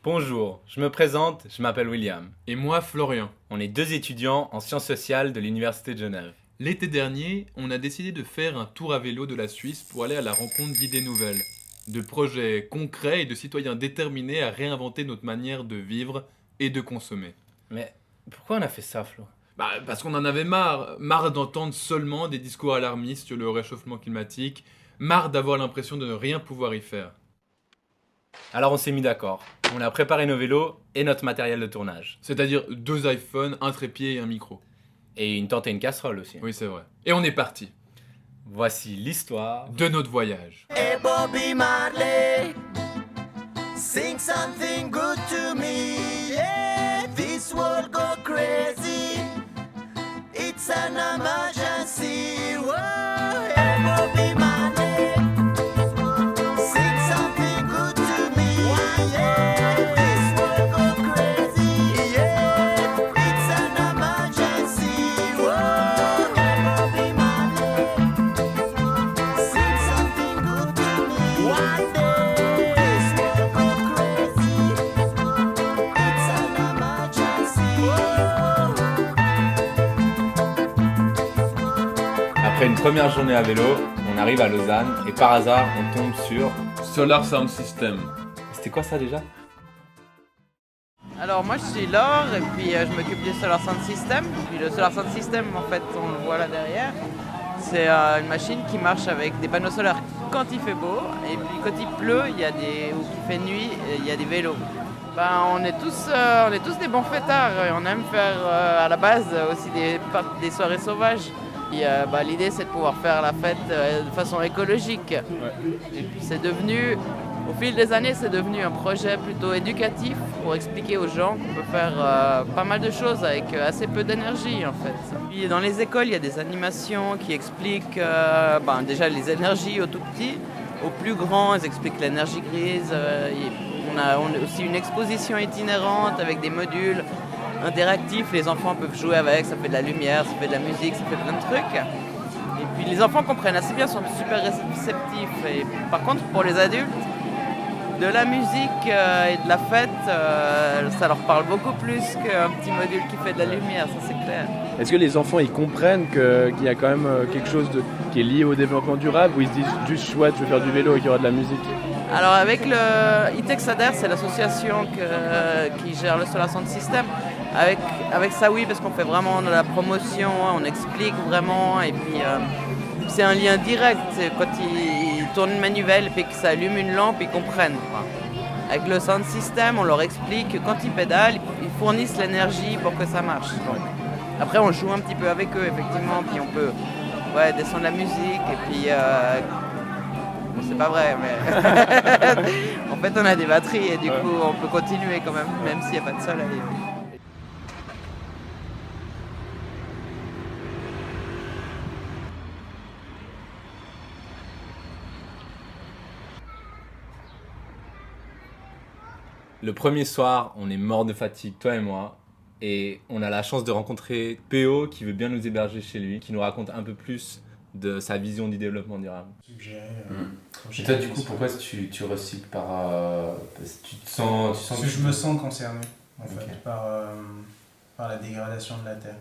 Bonjour, je me présente, je m'appelle William. Et moi, Florian. On est deux étudiants en sciences sociales de l'Université de Genève. L'été dernier, on a décidé de faire un tour à vélo de la Suisse pour aller à la rencontre d'idées nouvelles, de projets concrets et de citoyens déterminés à réinventer notre manière de vivre et de consommer. Mais pourquoi on a fait ça, Flo? Parce qu'on en avait marre d'entendre seulement des discours alarmistes sur le réchauffement climatique, marre d'avoir l'impression de ne rien pouvoir y faire. Alors on s'est mis d'accord. On a préparé nos vélos et notre matériel de tournage. C'est-à-dire 2 iPhones, un trépied et un micro. Et une tente et une casserole aussi. Oui, c'est vrai. Et on est parti Voici l'histoire de notre voyage. Hey Bobby Marley, sing something good to me. Yeah, this world go crazy. It's an emergency. Whoa, hey Bobby Marley, sing something good to me. Yeah, this world go crazy. Yeah, it's an emergency. Whoa, hey Bobby Marley. Sing something good to me. One day this world go crazy. It's an emergency. Après une première journée à vélo, on arrive à Lausanne et par hasard on tombe sur... Solar Sound System. C'était quoi ça déjà? Alors moi je suis Laure et puis je m'occupe du Solar Sound System. Puis le Solar Sound System en fait on le voit là derrière. C'est une machine qui marche avec des panneaux solaires quand il fait beau et puis quand il pleut ou qu'il fait nuit il y a des vélos. On est tous des bons fêtards et on aime faire à la base aussi des soirées sauvages. Et, l'idée c'est de pouvoir faire la fête de façon écologique. Et puis au fil des années, c'est devenu un projet plutôt éducatif pour expliquer aux gens qu'on peut faire pas mal de choses avec assez peu d'énergie en fait. Puis dans les écoles, il y a des animations qui expliquent déjà les énergies aux tout petits, aux plus grands, ils expliquent l'énergie grise. On a aussi une exposition itinérante avec des modules interactifs, les enfants peuvent jouer avec, ça fait de la lumière, ça fait de la musique, ça fait plein de trucs. Et puis les enfants comprennent assez bien, sont super réceptifs. Et par contre, pour les adultes, de la musique et de la fête, ça leur parle beaucoup plus qu'un petit module qui fait de la lumière, ça c'est clair. Est-ce que les enfants ils comprennent qu'il y a quand même quelque chose qui est lié au développement durable ou ils se disent juste chouette, je vais faire du vélo et qu'il y aura de la musique? Alors avec le ITEX-ADER, c'est l'association qui gère le Solar Sound System. Avec ça oui, parce qu'on fait vraiment de la promotion, on explique vraiment et puis c'est un lien direct. Quand ils tournent une manivelle et puis que ça allume une lampe, ils comprennent. Avec le sound system, on leur explique que quand ils pédalent, ils fournissent l'énergie pour que ça marche. Après, on joue un petit peu avec eux, effectivement, puis on peut descendre la musique et puis... c'est pas vrai, mais en fait, on a des batteries et du coup, on peut continuer quand même s'il n'y a pas de soleil. Le premier soir, on est mort de fatigue, toi et moi. Et on a la chance de rencontrer PO qui veut bien nous héberger chez lui, qui nous raconte un peu plus de sa vision du développement durable. Et toi, du coup, pourquoi tu recycles parce que tu sens Parce que je me sens concerné, en Ok. fait, par la dégradation de la Terre.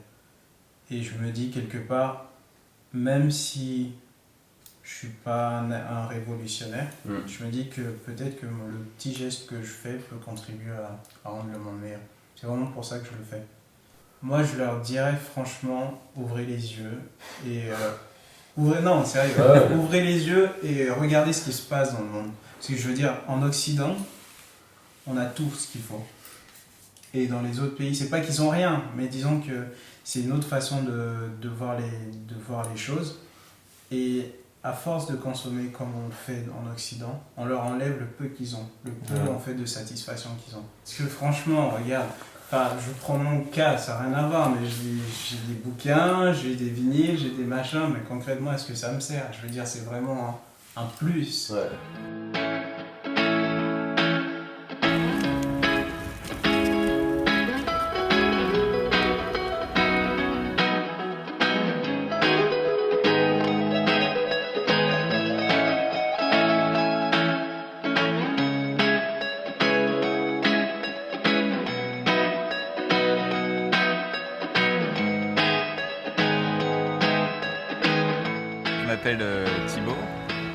Et je me dis quelque part, même si je suis pas un révolutionnaire, je me dis que peut-être que le petit geste que je fais peut contribuer à rendre le monde meilleur. C'est vraiment pour ça que je le fais. Moi, je leur dirais franchement, ouvrez les yeux et... non, sérieux, ouvrez les yeux et regardez ce qui se passe dans le monde. Parce que je veux dire, en Occident, on a tout ce qu'il faut. Et dans les autres pays, c'est pas qu'ils ont rien, mais disons que c'est une autre façon de voir les choses. Et à force de consommer comme on le fait en Occident, on leur enlève le peu qu'ils ont, le peu en fait de satisfaction qu'ils ont. Parce que franchement, regarde, je prends mon cas, ça n'a rien à voir, mais j'ai des bouquins, j'ai des vinyles, j'ai des machins, mais concrètement, est-ce que ça me sert? Je veux dire, c'est vraiment un plus. Ouais. m'appelle Thibaut,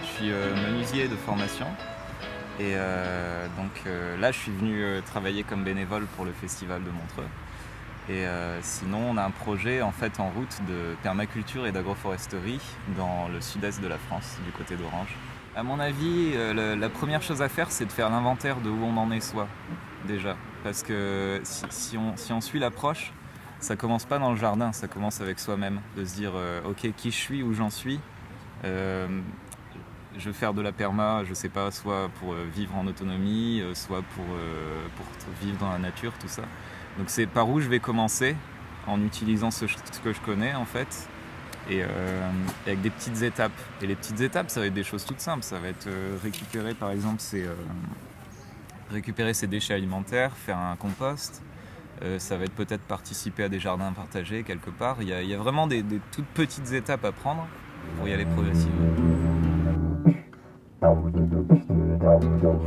je suis menuisier de formation et là je suis venu travailler comme bénévole pour le festival de Montreux. Et sinon on a un projet en fait en route de permaculture et d'agroforesterie dans le sud-est de la France, du côté d'Orange. À mon avis, la première chose à faire, c'est de faire l'inventaire de où on en est soi, déjà. Parce que si on suit l'approche, ça commence pas dans le jardin, ça commence avec soi-même. De se dire, ok, qui je suis, où j'en suis. Je veux faire de la perma, je sais pas, soit pour vivre en autonomie, soit pour vivre dans la nature, tout ça. Donc c'est par où je vais commencer, en utilisant ce que je connais en fait, et avec des petites étapes. Et les petites étapes, ça va être des choses toutes simples. Ça va être récupérer par exemple récupérer ses déchets alimentaires, faire un compost. Ça va être peut-être participer à des jardins partagés quelque part. Il y a vraiment des toutes petites étapes à prendre pour y aller progressivement.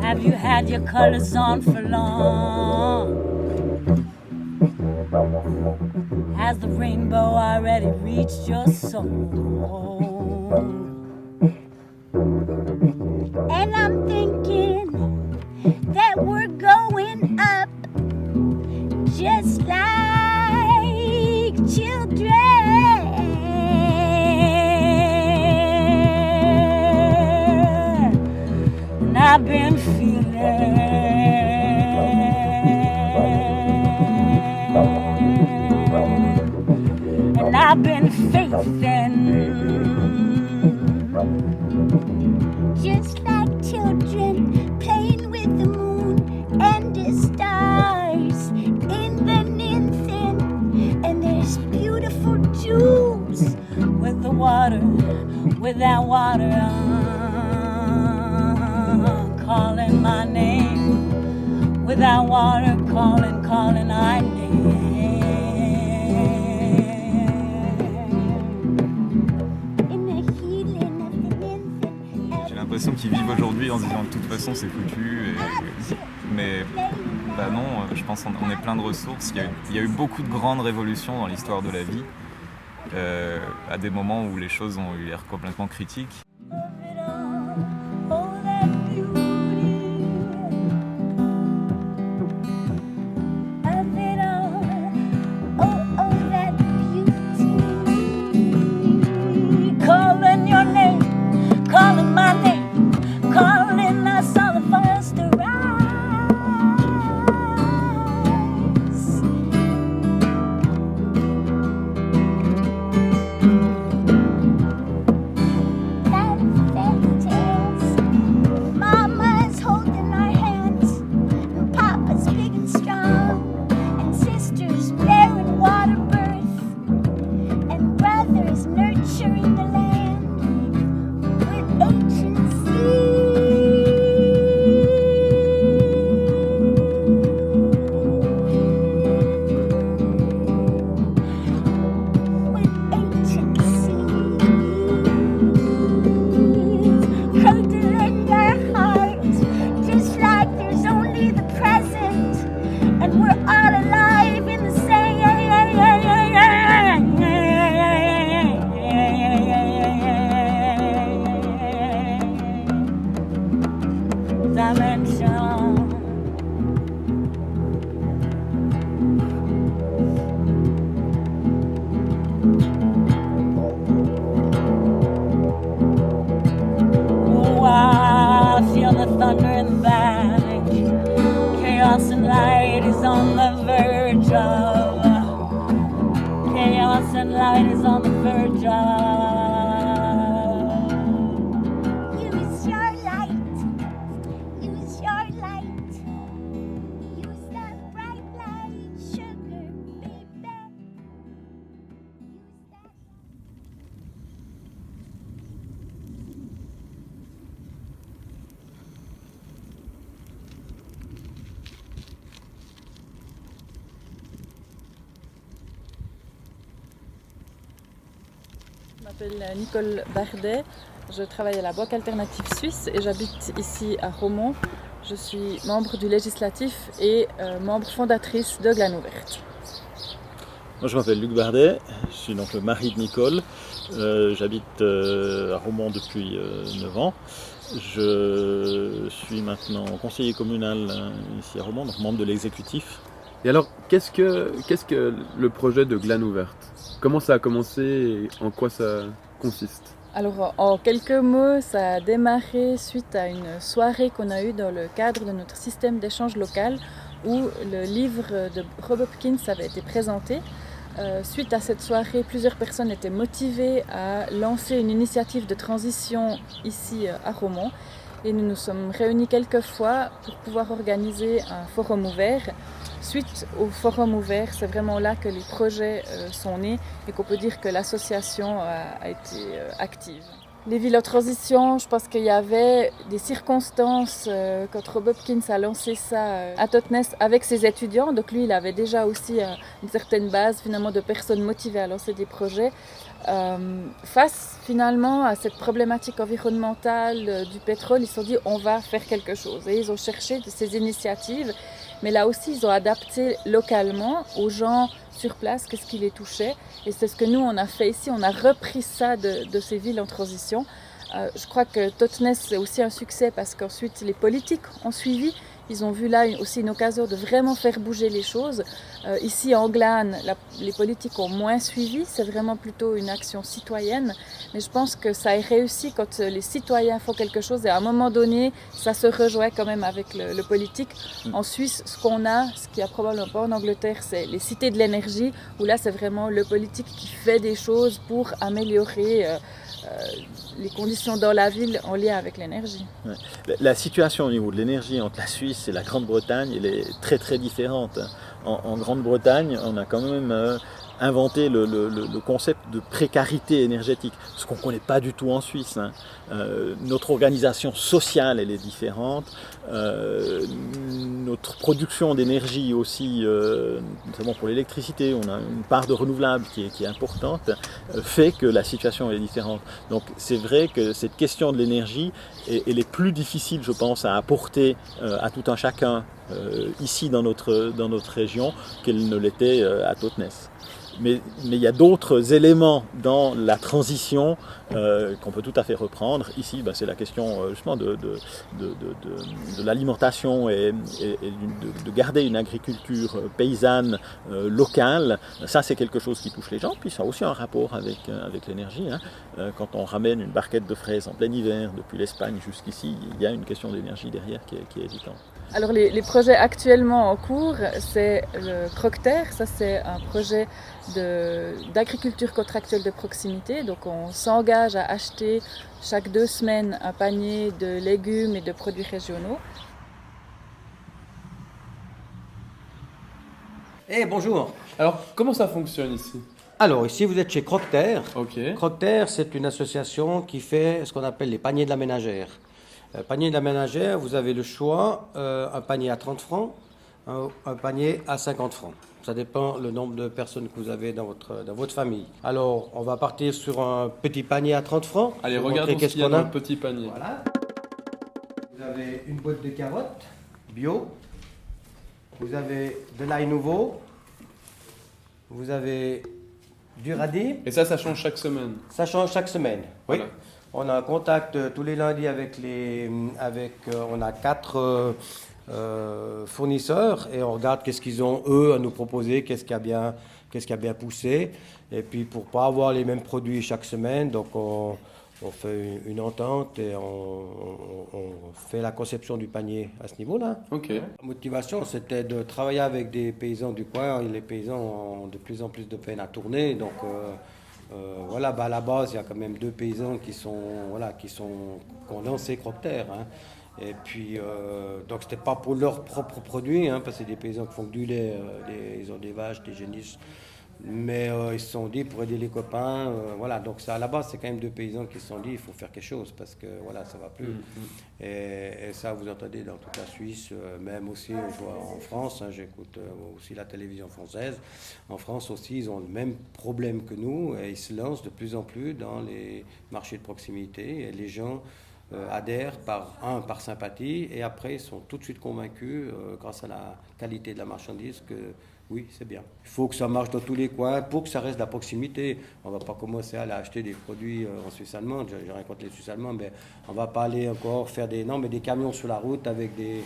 Have you had your colors on for long? Has the rainbow already reached your soul? And I'm thinking that we're going up just like children. And I've been feeling and I've been faithing just like children playing with the moon and the stars in the nymphin. And there's beautiful jewels with the water, with that water calling my name, with that water calling our name. J'ai l'impression qu'ils vivent aujourd'hui en se disant de toute façon c'est foutu, mais bah non, je pense qu'on est plein de ressources. Il y a eu beaucoup de grandes révolutions dans l'histoire de la vie, à des moments où les choses ont eu l'air complètement critiques. Je m'appelle Nicole Bardet, je travaille à la Banque Alternative Suisse et j'habite ici à Romont. Je suis membre du législatif et membre fondatrice de Glane Ouverte. Moi je m'appelle Luc Bardet, je suis donc le mari de Nicole J'habite à Romont depuis 9 ans. Je suis maintenant conseiller communal ici à Romont, donc membre de l'exécutif. Et alors, qu'est-ce que le projet de Glane Ouverte? Comment ça a commencé et en quoi ça consiste? Alors, en quelques mots, ça a démarré suite à une soirée qu'on a eue dans le cadre de notre système d'échange local où le livre de Rob Hopkins avait été présenté. Suite à cette soirée, plusieurs personnes étaient motivées à lancer une initiative de transition ici à Romont. Et nous nous sommes réunis quelques fois pour pouvoir organiser un forum ouvert. Suite au forum ouvert, c'est vraiment là que les projets sont nés et qu'on peut dire que l'association a été active. Les villes en transition, je pense qu'il y avait des circonstances quand Rob Hopkins a lancé ça à Totnes avec ses étudiants. Donc lui, il avait déjà aussi une certaine base finalement de personnes motivées à lancer des projets. Face finalement à cette problématique environnementale du pétrole, ils se sont dit on va faire quelque chose. Et ils ont cherché ces initiatives, mais là aussi ils ont adapté localement aux gens sur place, qu'est-ce qui les touchait. Et c'est ce que nous on a fait ici, on a repris ça de ces villes en transition. Je crois que Totnes c'est aussi un succès parce qu'ensuite les politiques ont suivi. Ils ont vu là aussi une occasion de vraiment faire bouger les choses. Ici en Glane, les politiques ont moins suivi, c'est vraiment plutôt une action citoyenne. Mais je pense que ça a réussi quand les citoyens font quelque chose et à un moment donné, ça se rejoint quand même avec le politique. En Suisse, ce qu'on a, ce qu'il y a probablement pas en Angleterre, c'est les cités de l'énergie, où là c'est vraiment le politique qui fait des choses pour améliorer les conditions dans la ville en lien avec l'énergie. Ouais. La situation au niveau de l'énergie entre la Suisse et la Grande-Bretagne, elle est très très différente. En Grande-Bretagne, on a quand même inventé le concept de précarité énergétique, ce qu'on ne connaît pas du tout en Suisse. Notre organisation sociale, elle est différente. Notre production d'énergie aussi, notamment pour l'électricité, on a une part de renouvelable qui est importante, fait que la situation est différente. Donc c'est vrai que cette question de l'énergie, elle est plus difficile, je pense, à apporter à tout un chacun ici dans notre région qu'elle ne l'était à Totnes. Mais il y a d'autres éléments dans la transition qu'on peut tout à fait reprendre. Ici, c'est la question justement de l'alimentation et de garder une agriculture paysanne locale. Ça, c'est quelque chose qui touche les gens. Puis ça a aussi un rapport avec l'énergie. Quand on ramène une barquette de fraises en plein hiver depuis l'Espagne jusqu'ici, il y a une question d'énergie derrière qui est évidente. Alors les projets actuellement en cours, c'est le Crocter, ça c'est un projet d'agriculture contractuelle de proximité. Donc on s'engage à acheter chaque 2 semaines un panier de légumes et de produits régionaux. Bonjour. Alors comment ça fonctionne ici? Alors ici vous êtes chez Crocter. Ok. Crocter c'est une association qui fait ce qu'on appelle les paniers de la ménagère. Panier de la ménagère, vous avez le choix, un panier à 30 francs, un panier à 50 francs. Ça dépend le nombre de personnes que vous avez dans votre famille. Alors, on va partir sur un petit panier à 30 francs. Allez, regardons ce qu'il y a dans le petit panier. Voilà. Vous avez une boîte de carottes bio. Vous avez de l'ail nouveau. Vous avez du radis. Et ça change chaque semaine? Ça change chaque semaine, oui. Voilà. On a un contact tous les lundis on a 4 fournisseurs et on regarde qu'est-ce qu'ils ont eux à nous proposer, qu'est-ce qui a bien poussé. Et puis pour pas avoir les mêmes produits chaque semaine, donc on fait une entente et on fait la conception du panier à ce niveau-là. Ok. La motivation, c'était de travailler avec des paysans du coin. Et les paysans ont de plus en plus de peine à tourner, donc. Voilà, à la base, il y a quand même 2 paysans qui ont lancé Crocter. Et puis, donc, c'était pas pour leurs propres produits, parce que c'est des paysans qui font du lait, ils ont des vaches, des génisses. Mais ils se sont dit, pour aider les copains, voilà. Donc, ça, à la base, c'est quand même 2 paysans qui se sont dit, il faut faire quelque chose parce que, voilà, ça va plus. Et ça, vous entendez dans toute la Suisse, même aussi, je vois en France, j'écoute aussi la télévision française. En France aussi, ils ont le même problème que nous et ils se lancent de plus en plus dans les marchés de proximité. Et les gens adhèrent par sympathie, et après ils sont tout de suite convaincus, grâce à la qualité de la marchandise, que oui, c'est bien. Il faut que ça marche dans tous les coins pour que ça reste de la proximité. On ne va pas commencer à aller acheter des produits en Suisse allemande. J'ai rien contre les Suisses allemands, mais on ne va pas aller encore faire des camions sur la route avec des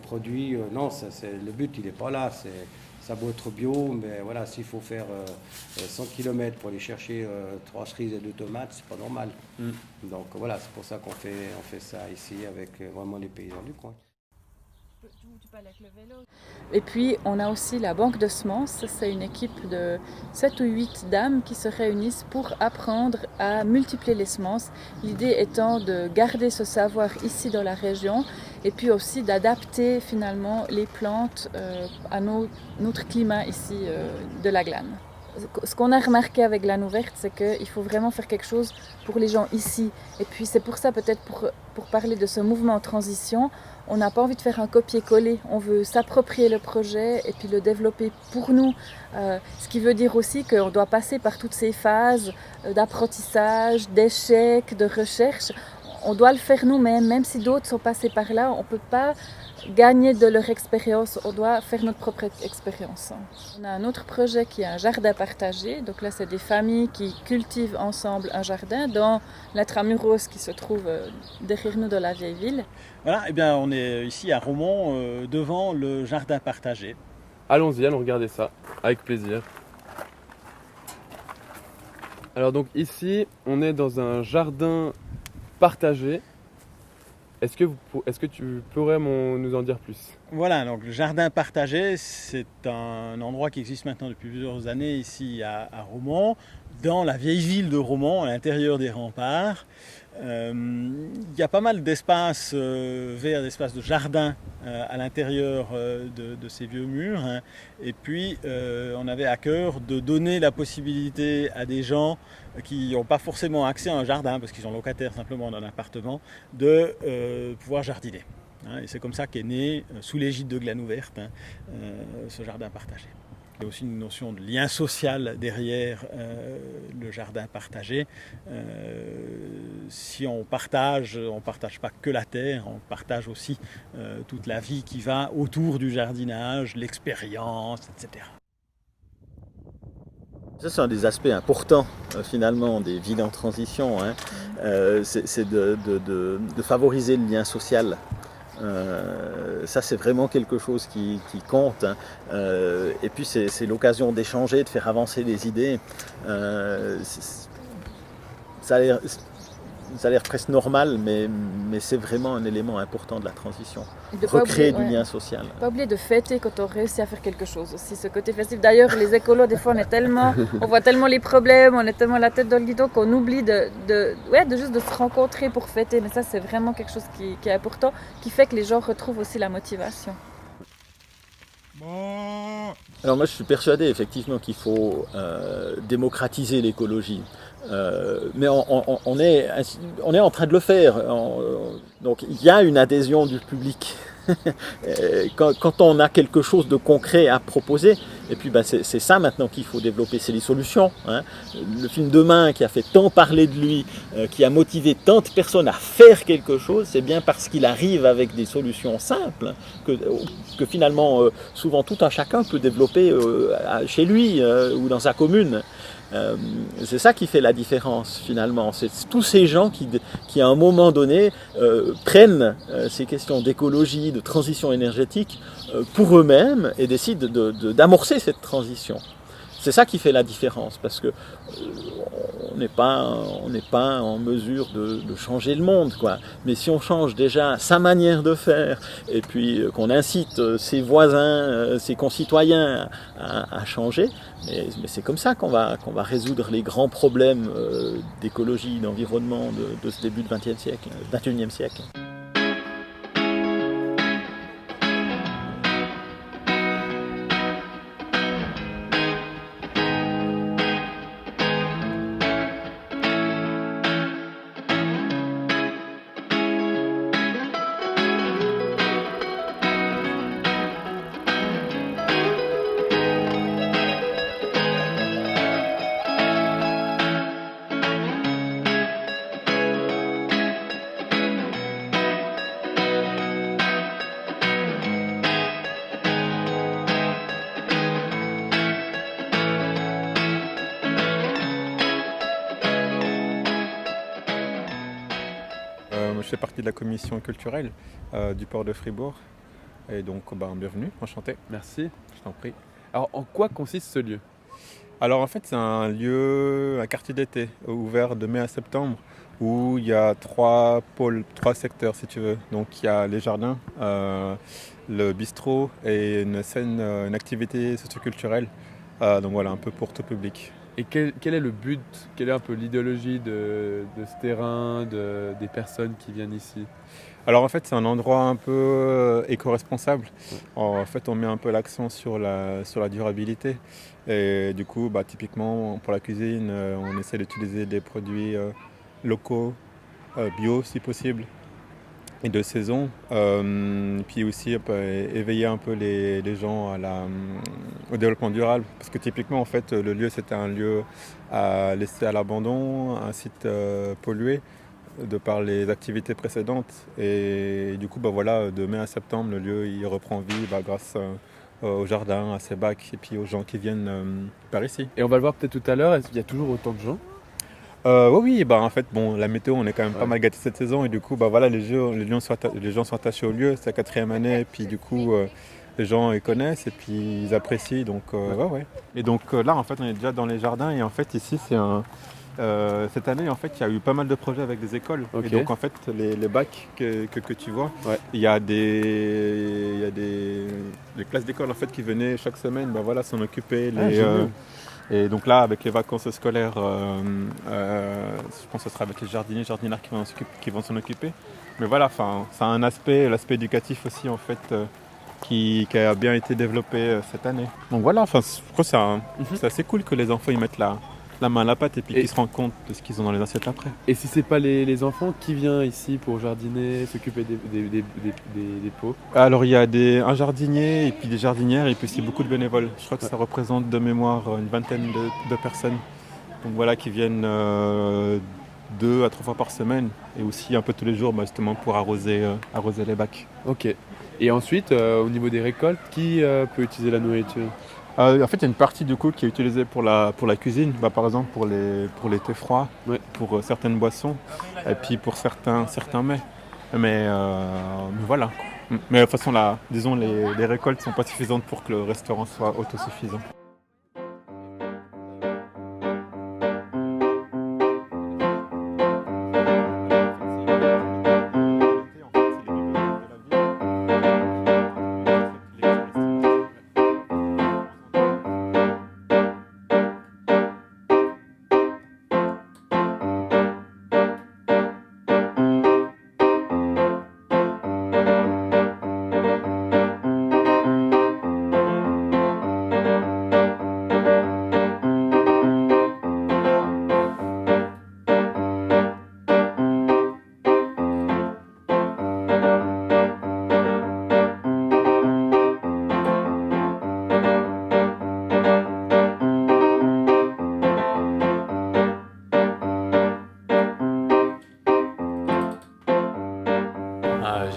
produits. Non, le but, il n'est pas là. Ça doit être bio, mais voilà, s'il faut faire 100 km pour aller chercher 3 cerises et 2 tomates, c'est pas normal. Donc voilà, c'est pour ça qu'on fait ça ici avec vraiment les paysans du coin. Et puis on a aussi la banque de semences, c'est une équipe de 7 ou 8 dames qui se réunissent pour apprendre à multiplier les semences. L'idée étant de garder ce savoir ici dans la région et puis aussi d'adapter finalement les plantes à notre climat ici de la Glane. Ce qu'on a remarqué avec Glane Ouverte, c'est qu'il faut vraiment faire quelque chose pour les gens ici. Et puis c'est pour ça, peut-être pour parler de ce mouvement en transition, on n'a pas envie de faire un copier-coller. On veut s'approprier le projet et puis le développer pour nous. Ce qui veut dire aussi qu'on doit passer par toutes ces phases d'apprentissage, d'échec, de recherche. On doit le faire nous-mêmes, même si d'autres sont passés par là. On ne peut pas gagner de leur expérience, on doit faire notre propre expérience. On a un autre projet qui est un jardin partagé. Donc là, c'est des familles qui cultivent ensemble un jardin dans l'intramuros qui se trouve derrière nous dans la vieille ville. Voilà, eh bien, on est ici à Romont, devant le jardin partagé. Allons-y, allons regarder ça, avec plaisir. Alors donc ici, on est dans un jardin partagé. Est-ce que tu pourrais nous en dire plus ? Voilà, donc le jardin partagé, c'est un endroit qui existe maintenant depuis plusieurs années ici à Romont, dans la vieille ville de Romont, à l'intérieur des remparts. Il y a pas mal d'espaces verts, d'espaces de jardin à l'intérieur de ces vieux murs. Hein. Et puis, on avait à cœur de donner la possibilité à des gens qui n'ont pas forcément accès à un jardin, parce qu'ils sont locataires simplement d'un appartement, de pouvoir jardiner. Hein. Et c'est comme ça qu'est né, sous l'égide de Glane Ouverte, ce jardin partagé. Il y a aussi une notion de lien social derrière le jardin partagé. Si on partage pas que la terre, on partage aussi toute la vie qui va autour du jardinage, l'expérience, etc. Ça, c'est un des aspects importants finalement des villes en transition. Hein. C'est de favoriser le lien social. Ça c'est vraiment quelque chose qui compte, hein. Et puis c'est l'occasion d'échanger, de faire avancer les idées. Ça a l'air presque normal, mais c'est vraiment un élément important de la transition. Recréer du lien social. Pas oublier de fêter quand on réussit à faire quelque chose aussi, ce côté festif. D'ailleurs, les écolos, des fois, on voit tellement les problèmes, on est tellement la tête dans le guidon qu'on oublie de juste de se rencontrer pour fêter. Mais ça, c'est vraiment quelque chose qui est important, qui fait que les gens retrouvent aussi la motivation. Alors moi, je suis persuadé effectivement qu'il faut démocratiser l'écologie. Mais on est en train de le faire. Donc il y a une adhésion du public. Quand on a quelque chose de concret à proposer, et puis c'est ça maintenant qu'il faut développer, c'est les solutions. Hein. Le film Demain qui a fait tant parler de lui, qui a motivé tant de personnes à faire quelque chose, c'est bien parce qu'il arrive avec des solutions simples que finalement souvent tout un chacun peut développer chez lui ou dans sa commune. C'est ça qui fait la différence finalement, c'est tous ces gens qui à un moment donné prennent ces questions d'écologie, de transition énergétique pour eux-mêmes et décident d'amorcer cette transition. C'est ça qui fait la différence, parce que on n'est pas en mesure de changer le monde, quoi. Mais si on change déjà sa manière de faire, et puis qu'on incite ses voisins, ses concitoyens à changer, mais c'est comme ça qu'on va résoudre les grands problèmes d'écologie, d'environnement de ce début du XXe siècle. Je fais partie de la commission culturelle du port de Fribourg. Et donc, bienvenue, enchanté. Merci. Je t'en prie. Alors, en quoi consiste ce lieu? Alors, en fait, c'est un quartier d'été ouvert de mai à septembre où il y a 3 secteurs, si tu veux. Donc, il y a les jardins, le bistrot et une activité socioculturelle. Donc voilà, un peu pour tout public. Et quel est le but, quelle est un peu l'idéologie de ce terrain, des personnes qui viennent ici? Alors en fait, c'est un endroit un peu éco-responsable. En fait, on met un peu l'accent sur la durabilité. Et du coup, typiquement, pour la cuisine, on essaie d'utiliser des produits locaux, bio si possible, et de saison. Puis aussi éveiller un peu les gens au développement durable. Parce que typiquement, en fait, le lieu, c'était un lieu laissé à l'abandon, un site pollué de par les activités précédentes. Et du coup, de mai à septembre, le lieu il reprend vie grâce au jardin, à ses bacs et puis aux gens qui viennent par ici. Et on va le voir peut-être tout à l'heure, est-ce qu'il y a toujours autant de gens? Oui, en fait, la météo, on est quand même pas mal gâté cette saison et du coup, les gens sont attachés au lieu, c'est la 4e année et puis du coup, les gens ils connaissent et puis ils apprécient, donc ouais. Et donc là, en fait, on est déjà dans les jardins et en fait, ici, c'est cette année, en fait, il y a eu pas mal de projets avec des écoles. Okay. Et donc, en fait, les bacs que tu vois, il y a des classes d'école en fait, qui venaient chaque semaine s'en occuper. Et donc là, avec les vacances scolaires, je pense que ce sera avec les jardinières qui vont s'en occuper. Mais voilà, ça a un l'aspect éducatif aussi, en fait, qui a bien été développé cette année. Donc voilà, je crois que c'est assez cool que les enfants ils mettent la main à la pâte et puis qu'ils se rendent compte de ce qu'ils ont dans les assiettes après. Et si c'est pas les enfants, qui vient ici pour jardiner, s'occuper des pots? Alors il y a un jardinier et puis des jardinières et puis aussi beaucoup de bénévoles. Je crois que ça représente de mémoire une vingtaine de personnes. Donc voilà, qui viennent 2 à 3 fois par semaine et aussi un peu tous les jours justement pour arroser les bacs. Ok. Et ensuite, au niveau des récoltes, qui peut utiliser la nourriture? En fait, il y a une partie du coup qui est utilisée pour la cuisine, par exemple pour les thés froids, pour certaines boissons, et puis pour certains mets. Mais voilà. Mais de toute façon, disons, les récoltes ne sont pas suffisantes pour que le restaurant soit autosuffisant.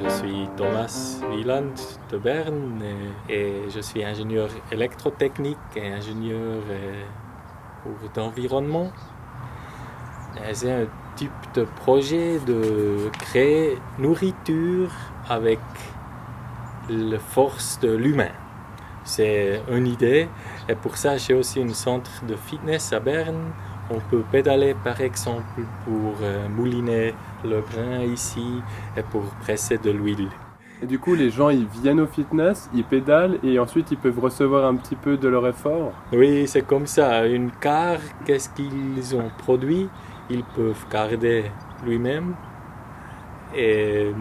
Je suis Thomas Wieland de Berne et je suis ingénieur électrotechnique et ingénieur d'environnement. C'est un type de projet de créer nourriture avec la force de l'humain. C'est une idée et pour ça j'ai aussi un centre de fitness à Berne. On peut pédaler par exemple pour mouliner le grain ici et pour presser de l'huile. Et du coup, les gens ils viennent au fitness, ils pédalent et ensuite ils peuvent recevoir un petit peu de leur effort? Oui, c'est comme ça. Une car, qu'est-ce qu'ils ont produit? Ils peuvent garder lui-même. Et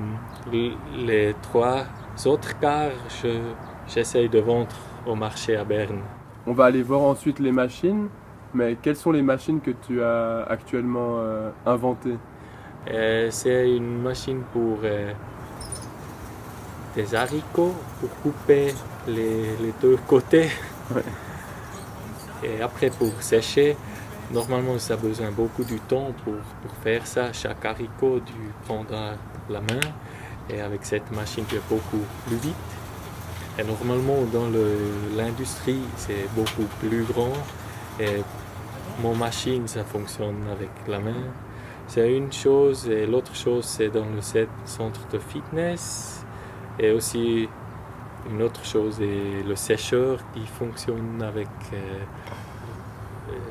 les 3 autres cars, j'essaye de vendre au marché à Berne. On va aller voir ensuite les machines. Mais quelles sont les machines que tu as actuellement inventées? C'est une machine pour des haricots, pour couper les 2 côtés. Ouais. Et après pour sécher, normalement ça a besoin beaucoup de temps pour faire ça. Chaque haricot, tu prendras la main et avec cette machine tu es beaucoup plus vite. Et normalement dans l'industrie c'est beaucoup plus grand. Et mon machine, ça fonctionne avec la main. c'est une chose, et l'autre chose, c'est dans le centre de fitness. Et aussi, une autre chose est le sécheur qui fonctionne avec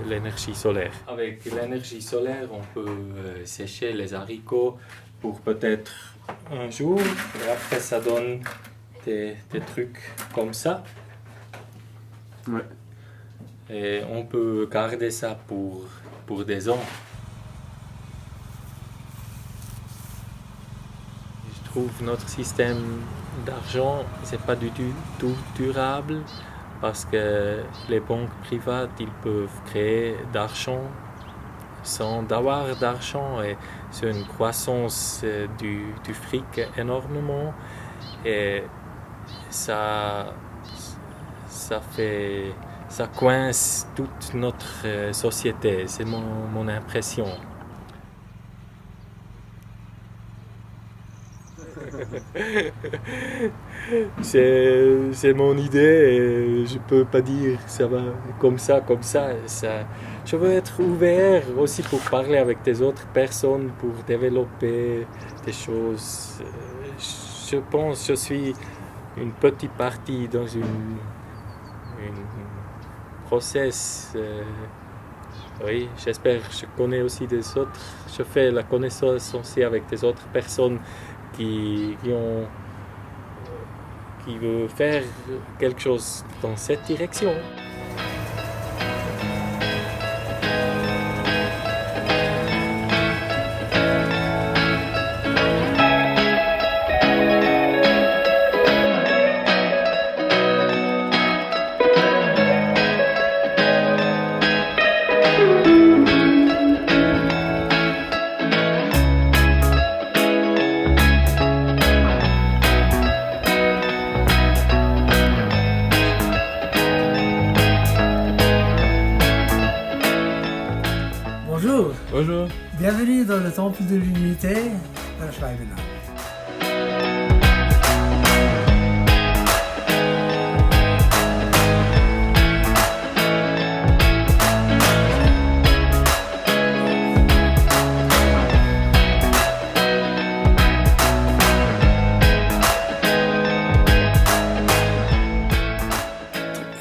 l'énergie solaire. Avec l'énergie solaire, on peut sécher les haricots pour peut-être un jour, et après ça donne des trucs comme ça. Ouais. Et on peut garder ça pour des ans. Je trouve notre système d'argent, c'est pas du tout durable parce que les banques privées, ils peuvent créer d'argent sans avoir d'argent et c'est une croissance du fric énormément et ça coince toute notre société, c'est mon impression. C'est mon idée et je peux pas dire ça va comme ça. Je veux être ouvert aussi pour parler avec des autres personnes, pour développer des choses. Je pense que je suis une petite partie dans une process. Oui, j'espère. Je connais aussi des autres. Je fais la connaissance aussi avec des autres personnes qui veulent faire quelque chose dans cette direction. Bonjour. Bonjour. Bienvenue dans le Temple de l'Unité à Schweibenau.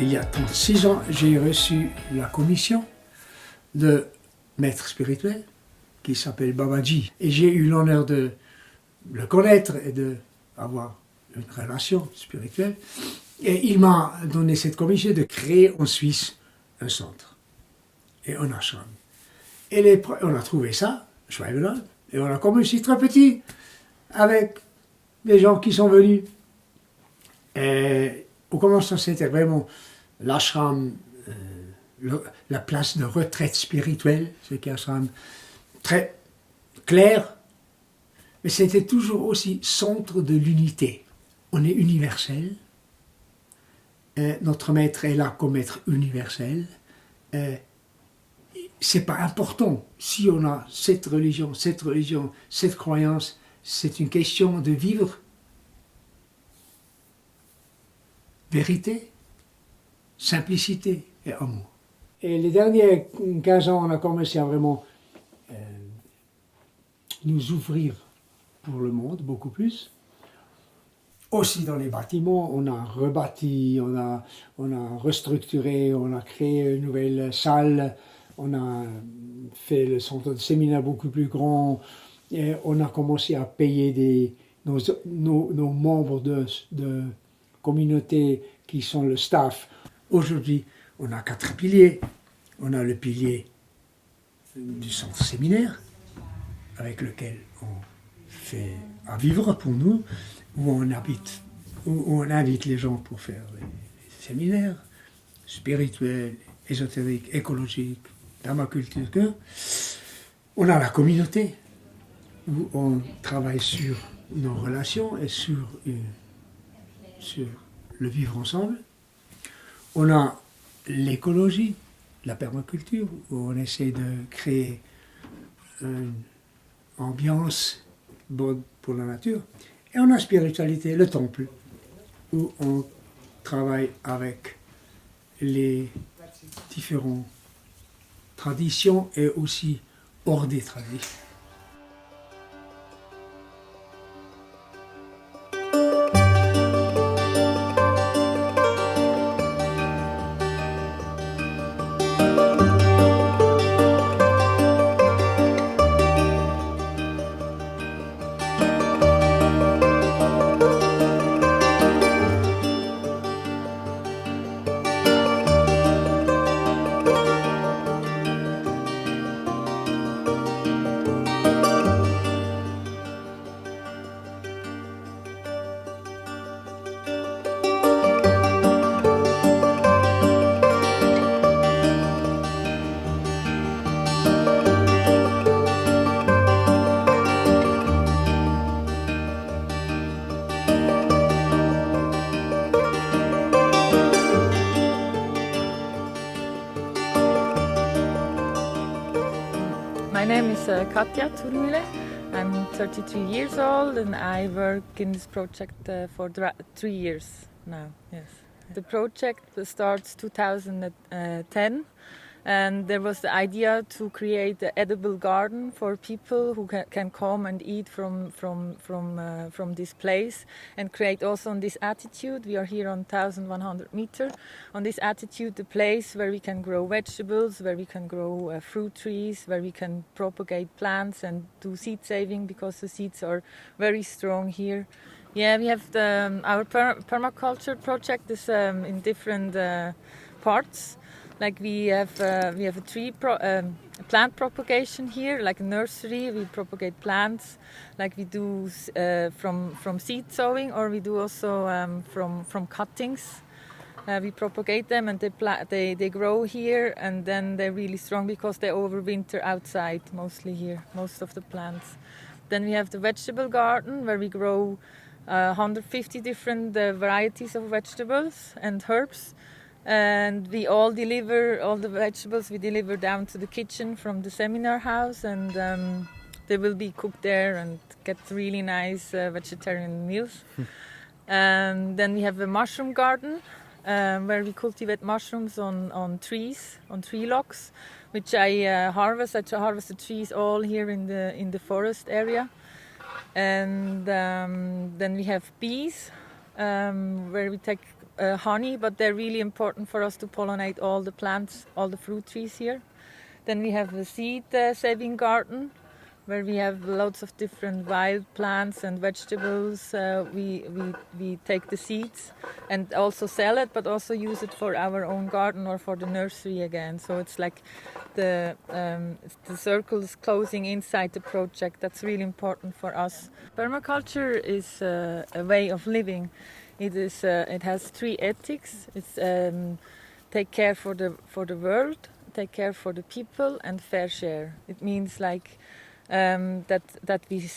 Il y a 36 ans, j'ai reçu la commission de maître spirituel qui s'appelle Babaji. Et j'ai eu l'honneur de le connaître et d'avoir une relation spirituelle. Et il m'a donné cette commission de créer en Suisse un centre et un ashram. Et on a trouvé ça, Schweibenau, et on a commencé très petit avec des gens qui sont venus. Et au commencement, c'était vraiment l'ashram, la place de retraite spirituelle, c'est un ashram très clair, mais c'était toujours aussi centre de l'unité. On est universel, notre maître est là comme maître universel. C'est pas important si on a cette religion, cette croyance, c'est une question de vivre vérité, simplicité et amour. Et les derniers 15 ans, on a commencé à vraiment nous ouvrir pour le monde, beaucoup plus. Aussi dans les bâtiments, on a rebâti, on a restructuré, on a créé une nouvelle salle, on a fait le centre de séminaire beaucoup plus grand, et on a commencé à payer nos membres de communauté qui sont le staff. Aujourd'hui, on a 4 piliers. On a le pilier du centre séminaire, avec lequel on fait à vivre pour nous, où on invite les gens pour faire les séminaires spirituels, ésotériques, écologiques, permaculture. On a la communauté, où on travaille sur nos relations et sur le vivre ensemble. On a l'écologie, la permaculture, où on essaie de créer une ambiance bonne pour la nature. Et on a la spiritualité, le temple, où on travaille avec les différentes traditions et aussi hors des traditions. is Katja Turmühle. I'm 33 years old and I work in this project for 3 years now. Yes. The project starts 2010 and there was the idea to create an edible garden for people who can come and eat from this place and create also on this attitude. We are here on 1100 meters. On this attitude, the place where we can grow vegetables, where we can grow fruit trees, where we can propagate plants and do seed saving because the seeds are very strong here. Yeah, we have our permaculture project is in different parts. Like we have a plant propagation here, like a nursery. We propagate plants, like we do from seed sowing, or we do also from cuttings. We propagate them and they grow here, and then they're really strong because they overwinter outside mostly here, most of the plants. Then we have the vegetable garden where we grow 150 different varieties of vegetables and herbs. And we all deliver all the vegetables. We deliver down to the kitchen from the seminar house, and they will be cooked there and get really nice vegetarian meals. Then we have a mushroom garden where we cultivate mushrooms on trees, on tree logs, which I harvest. I harvest the trees all here in the forest area. And then we have bees where we take honey, but they're really important for us to pollinate all the plants, all the fruit trees here. Then we have a seed saving garden where we have lots of different wild plants and vegetables. We take the seeds and also sell it, but also use it for our own garden or for the nursery again. So it's like the circle is closing inside the project. That's really important for us. Permaculture is a way of living. It has 3 ethics. It's take care for the world, take care for the people, and fair share. It means like that we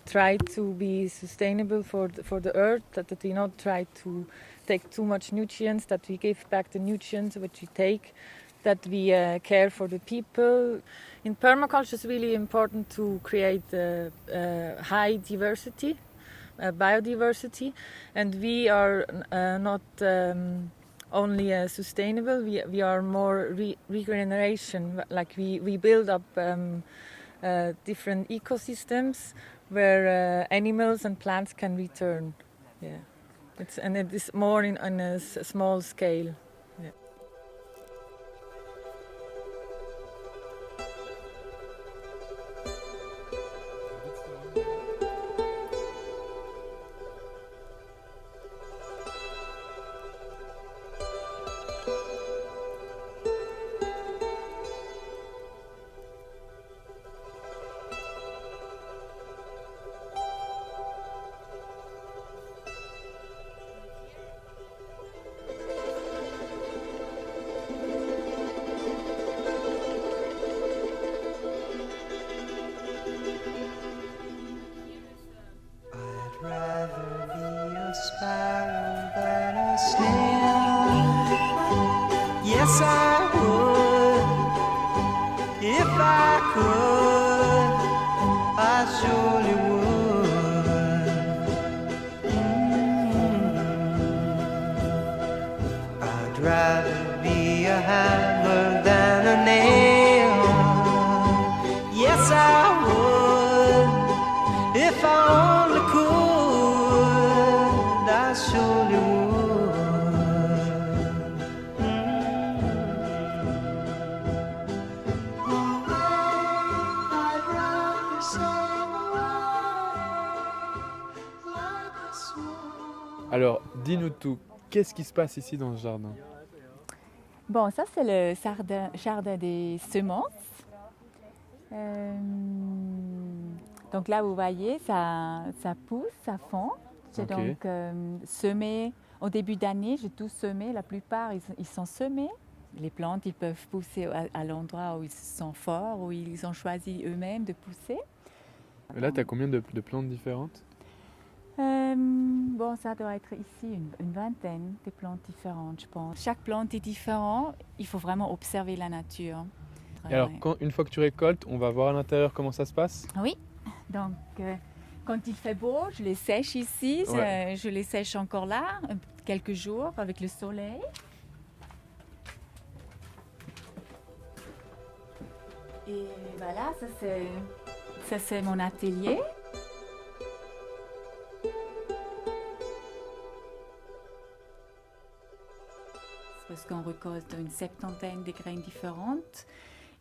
try to be sustainable for the earth, that we not try to take too much nutrients, that we give back the nutrients which we take, that we care for the people. In permaculture, it's really important to create high diversity. Biodiversity, and we are not only sustainable, we are more regeneration, like we build up different ecosystems where animals and plants can return. Yeah, it is more on a small scale. Yeah. Yes, I would. If I could, I surely would. I'd rather be a hammer than a nail. Yes, I would. If I only could, I surely would. Alors, dis-nous tout. Qu'est-ce qui se passe ici dans ce jardin? Bon, ça c'est le jardin des semences. Donc là, vous voyez, ça pousse, ça fond. J'ai donc semé, au début d'année, j'ai tout semé. La plupart, ils sont semés. Les plantes, ils peuvent pousser à l'endroit où ils sont forts, où ils ont choisi eux-mêmes de pousser. Et là, tu as combien de plantes différentes? Bon, ça doit être ici une vingtaine de plantes différentes, je pense. Chaque plante est différente. Il faut vraiment observer la nature. Et alors, ouais. une fois que tu récoltes, on va voir à l'intérieur comment ça se passe? Oui, donc quand il fait beau, je les sèche ici. Ouais. Je les sèche encore là, quelques jours avec le soleil. Et voilà, ça c'est mon atelier. Parce qu'on récolte une septantaine de graines différentes.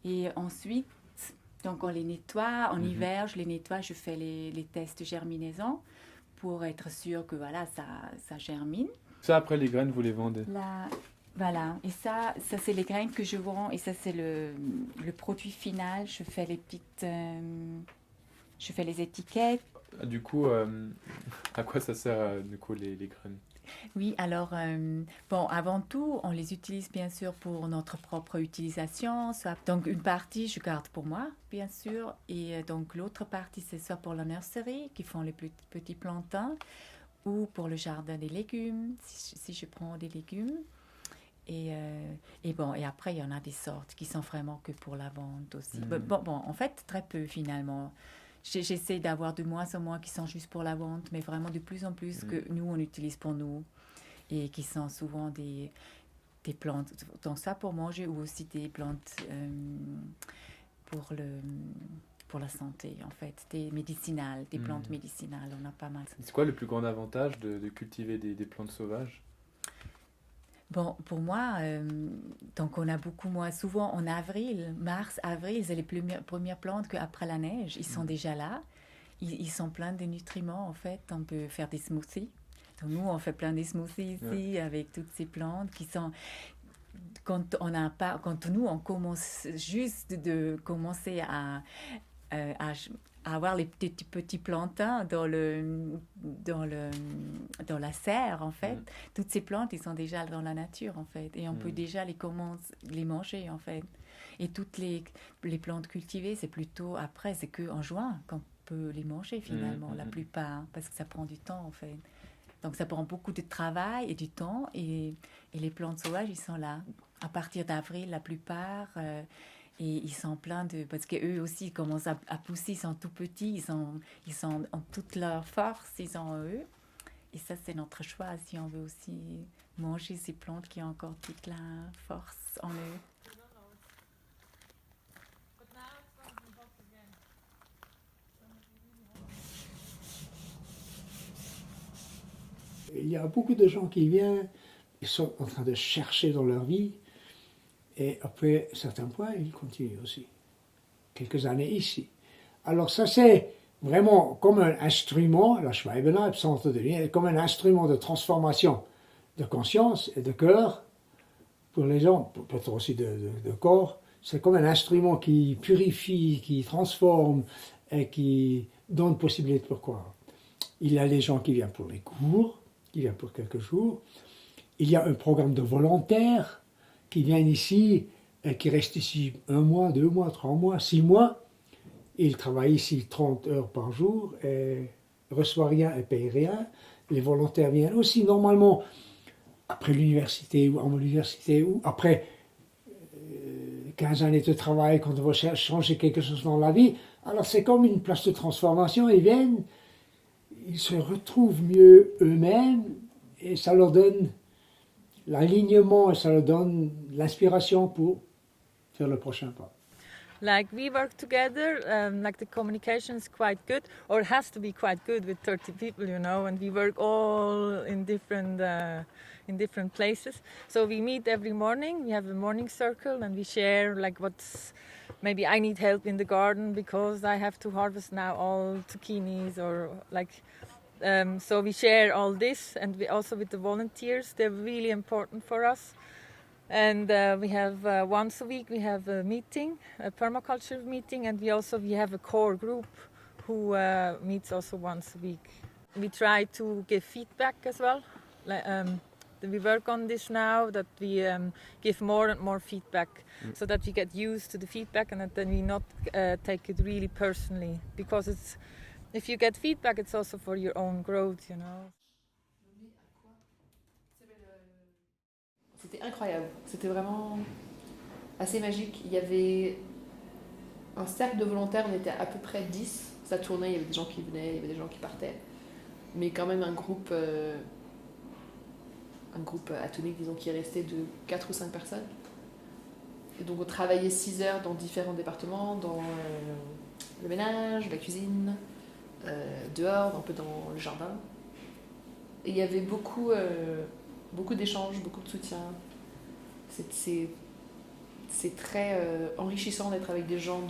Et ensuite, donc on les nettoie. En hiver, je les nettoie, je fais les tests de germinaison pour être sûr que voilà, ça germine. Ça, après, les graines, vous les vendez? Là, voilà, et ça c'est les graines que je vends et ça c'est le produit final. Je fais je fais les étiquettes. Du coup, à quoi ça sert, du coup, les graines? Oui, alors, bon, avant tout, on les utilise bien sûr pour notre propre utilisation. Donc, une partie, je garde pour moi, bien sûr. Et donc, l'autre partie, c'est soit pour la nurserie, qui font les petits plantains, ou pour le jardin des légumes, si je prends des légumes. Et bon, et après, il y en a des sortes qui sont vraiment que pour la vente aussi. Bon, en fait, très peu finalement. J'essaie d'avoir de moins en moins qui sont juste pour la vente, mais vraiment de plus en plus que nous, on utilise pour nous et qui sont souvent des plantes. Donc ça pour manger ou aussi des plantes pour la santé, en fait, des médicinales, des plantes médicinales, on a pas mal. C'est quoi le plus grand avantage de cultiver des plantes sauvages? Bon, pour moi, donc on a beaucoup moins. Souvent en avril, mars, avril, c'est les premières plantes qu'après la neige. Ils sont déjà là. Ils sont pleins de nutriments, en fait. On peut faire des smoothies. Donc nous, on fait plein de smoothies ici avec toutes ces plantes qui sont... Quand nous, on commence juste de commencer à avoir les petits plantains dans la serre, en fait. Toutes ces plantes, ils sont déjà dans la nature, en fait. Et on peut déjà les manger, en fait. Et toutes les plantes cultivées, c'est plutôt après, c'est qu'en juin qu'on peut les manger, finalement, la plupart, parce que ça prend du temps, en fait. Donc, ça prend beaucoup de travail et du temps. Et les plantes sauvages, ils sont là. À partir d'avril, la plupart... et ils sont pleins de... Parce qu'eux aussi, ils commencent à pousser, ils sont tout petits, ils sont en toute leur force, ils ont eux. Et ça, c'est notre choix, si on veut aussi manger ces plantes qui ont encore toute la force en eux. Il y a beaucoup de gens qui viennent, ils sont en train de chercher dans leur vie, et après certains points, ils continuent aussi. Quelques années ici. Alors ça, c'est vraiment comme un instrument, la Schwalbenalp, centre de vie, comme un instrument de transformation de conscience et de cœur pour les gens, peut-être aussi de corps. C'est comme un instrument qui purifie, qui transforme et qui donne possibilité pour croire. Il y a les gens qui viennent pour les cours, qui viennent pour quelques jours. Il y a un programme de volontaires qui viennent ici et qui restent ici 1 mois, 2 mois, 3 mois, 6 mois. Ils travaillent ici 30 heures par jour et ne reçoivent rien et payent rien. Les volontaires viennent aussi normalement après l'université ou en université ou après 15 années de travail quand on va changer quelque chose dans la vie. Alors c'est comme une place de transformation. Ils viennent, ils se retrouvent mieux eux-mêmes et ça leur donne l'alignement et ça leur donne l'inspiration pour faire le prochain pas. Like we work together, like the communication is quite good, or it has to be quite good with 30 people, you know, and we work all in different places. So we meet every morning, we have a morning circle and we share like maybe I need help in the garden because I have to harvest now all zucchinis or like, so we share all this, and we also with the volunteers, they're really important for us. And we have once a week we have a meeting, a permaculture meeting, and we have a core group who meets also once a week. We try to give feedback as well. We work on this now, that we give more and more feedback, so that we get used to the feedback and that then we not take it really personally, because if you get feedback, it's also for your own growth, you know. C'était incroyable, c'était vraiment assez magique. Il y avait un cercle de volontaires, on était à peu près 10. Ça tournait, il y avait des gens qui venaient, il y avait des gens qui partaient. Mais quand même un groupe atomique, disons, qui est resté de 4 ou 5 personnes. Et donc on travaillait 6 heures dans différents départements, dans le ménage, la cuisine, dehors, un peu dans le jardin. Et il y avait beaucoup d'échanges, beaucoup de soutien. C'est très enrichissant d'être avec des gens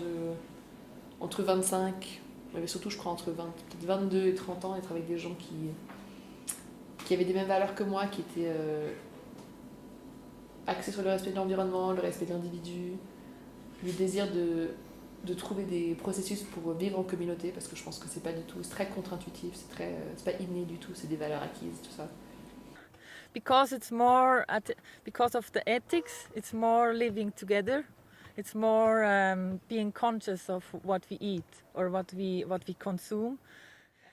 entre 25, mais surtout je crois entre peut-être 22 et 30 ans, d'être avec des gens qui avaient des mêmes valeurs que moi, qui étaient axés sur le respect de l'environnement, le respect de l'individu, le désir de trouver des processus pour vivre en communauté, parce que je pense que c'est pas du tout, c'est très contre-intuitif, c'est pas inné du tout, c'est des valeurs acquises, tout ça. Because it's more, because of the ethics, it's more living together. It's more being conscious of what we eat or what we consume.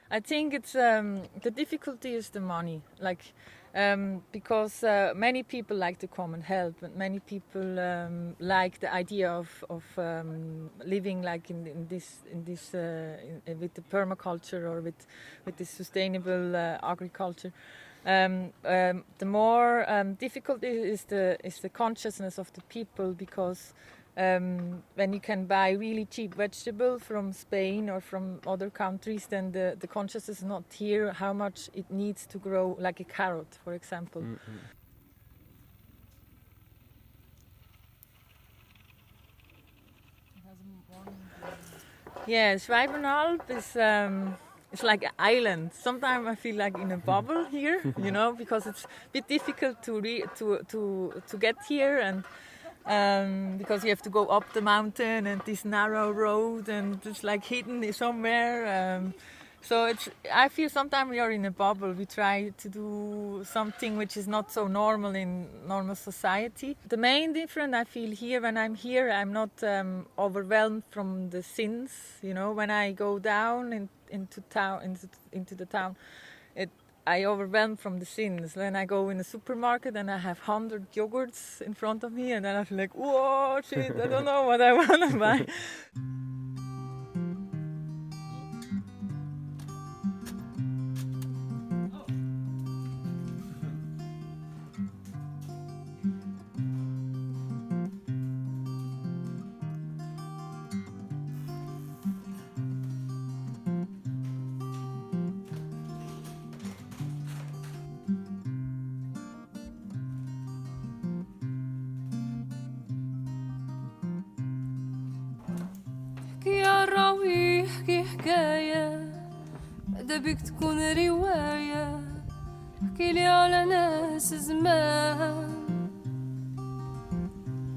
I think it's the difficulty is the money, like because many people like to come and help, but many people like the idea of living like in this with the permaculture or with the sustainable agriculture. The more difficult is the consciousness of the people, because when you can buy really cheap vegetables from Spain or from other countries, then the consciousness is not here how much it needs to grow, like a carrot, for example. Yeah, Schwalbenalb is it's like an island. Sometimes I feel like in a bubble here, you know, because it's a bit difficult to get here, and because you have to go up the mountain and this narrow road, and it's like hidden somewhere. So I feel sometimes we are in a bubble. We try to do something which is not so normal in normal society. The main difference I feel here, when I'm here, I'm not overwhelmed from the sins. You know, when I go down into the town, I overwhelmed from the sins. When I go in the supermarket and I have 100 yogurts in front of me, and then I feel like, whoa, shit, I don't know what I want to buy. يا راوي احكي حكاية أدبك تكون رواية احكي لي على ناس زمان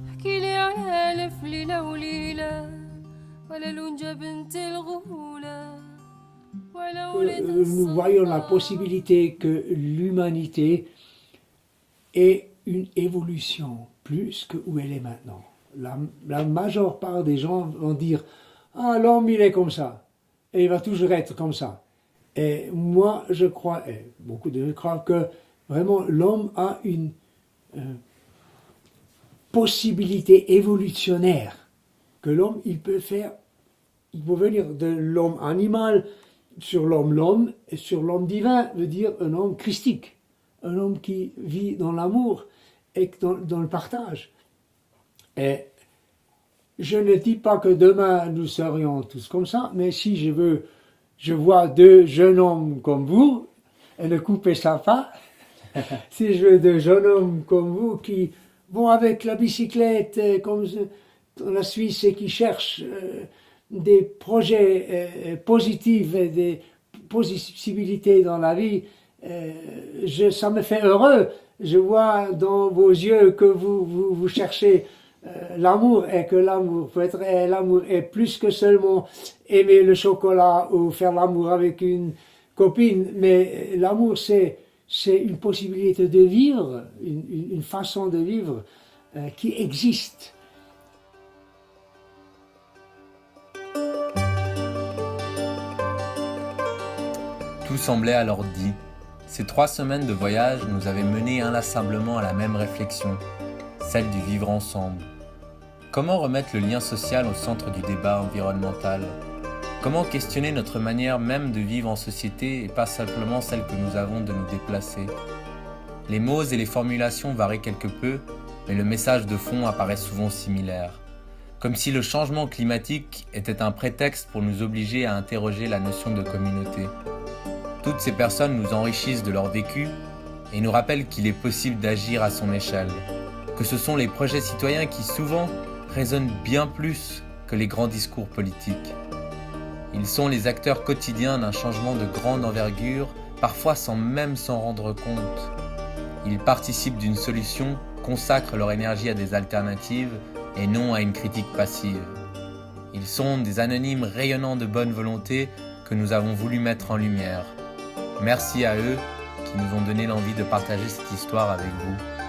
احكي لي على ألف ليلة وليلة ولا لونجة بنت الغولة ولا ولد Nous voyons la possibilité que l'humanité ait une évolution plus que où elle est maintenant. La majeure part des gens vont dire « Ah, l'homme, il est comme ça, et il va toujours être comme ça. » Et moi, je crois, et beaucoup de gens croient que vraiment l'homme a une possibilité évolutionnaire, que l'homme, il peut venir de l'homme animal sur l'homme, et sur l'homme divin veut dire un homme christique, un homme qui vit dans l'amour et dans le partage. Et je ne dis pas que demain nous serions tous comme ça, mais si je vois deux jeunes hommes comme vous, et ne coupez ça pas, si je veux deux jeunes hommes comme vous qui vont avec la bicyclette comme dans la Suisse et qui cherchent des projets positifs et des possibilités dans la vie, ça me fait heureux. Je vois dans vos yeux que vous cherchez l'amour, et que l'amour est plus que seulement aimer le chocolat ou faire l'amour avec une copine, mais l'amour c'est une possibilité de vivre, une façon de vivre qui existe. Tout semblait alors dit. Ces 3 semaines de voyage nous avaient menés inlassablement à la même réflexion, celle du vivre ensemble. Comment remettre le lien social au centre du débat environnemental ? Comment questionner notre manière même de vivre en société et pas simplement celle que nous avons de nous déplacer ? Les mots et les formulations varient quelque peu, mais le message de fond apparaît souvent similaire. Comme si le changement climatique était un prétexte pour nous obliger à interroger la notion de communauté. Toutes ces personnes nous enrichissent de leur vécu et nous rappellent qu'il est possible d'agir à son échelle, que ce sont les projets citoyens qui souvent résonnent bien plus que les grands discours politiques. Ils sont les acteurs quotidiens d'un changement de grande envergure, parfois sans même s'en rendre compte. Ils participent d'une solution, consacrent leur énergie à des alternatives et non à une critique passive. Ils sont des anonymes rayonnants de bonne volonté que nous avons voulu mettre en lumière. Merci à eux qui nous ont donné l'envie de partager cette histoire avec vous.